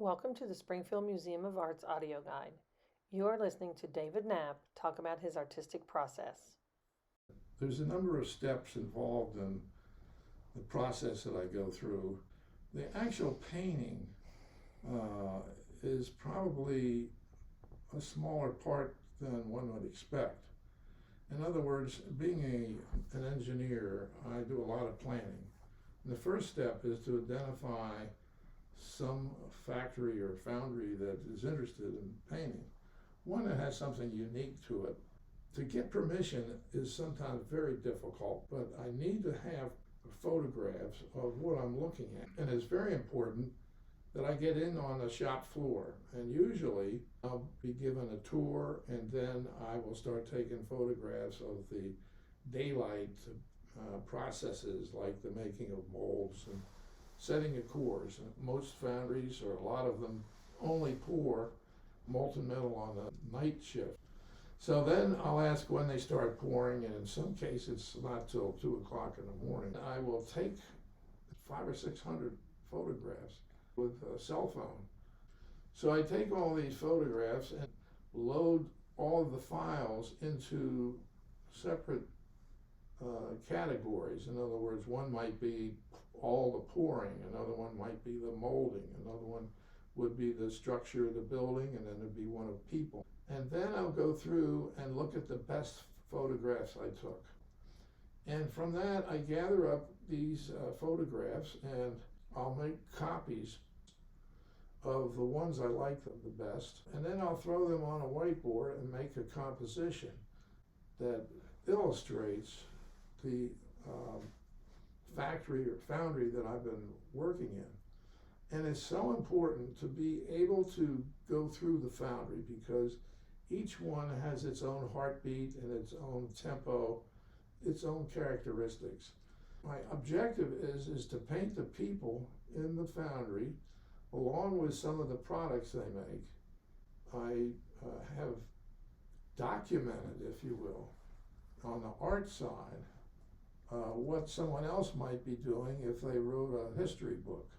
Welcome to the Springfield Museum of Art's audio guide. You are listening to David Knapp talk about his artistic process. There's a number of steps involved in the process that I go through. The actual painting is probably a smaller part than one would expect. In other words, being an engineer, I do a lot of planning. And the first step is to identify some factory or foundry that is interested in painting, one that has something unique to it. To get permission is sometimes very difficult, but I need to have photographs of what I'm looking at. And it's very important that I get in on the shop floor. And usually I'll be given a tour, and then I will start taking photographs of the daylight processes, like the making of molds and setting of cores. Most foundries, or a lot of them, only pour molten metal on the night shift. So then I'll ask when they start pouring, and in some cases it's not till 2 o'clock in the morning. I will take 500 or 600 photographs with a cell phone. So I take all these photographs and load all of the files into separate categories. In other words, one might be all the pouring, another one might be the molding, another one would be the structure of the building, and then there'd be one of people. And then I'll go through and look at the best photographs I took. And from that, I gather up these photographs, and I'll make copies of the ones I like the best. And then I'll throw them on a whiteboard and make a composition that illustrates the factory or foundry that I've been working in. And it's so important to be able to go through the foundry, because each one has its own heartbeat and its own tempo, its own characteristics. My objective is to paint the people in the foundry along with some of the products they make. I have documented, if you will, on the art side, what someone else might be doing if they wrote a history book.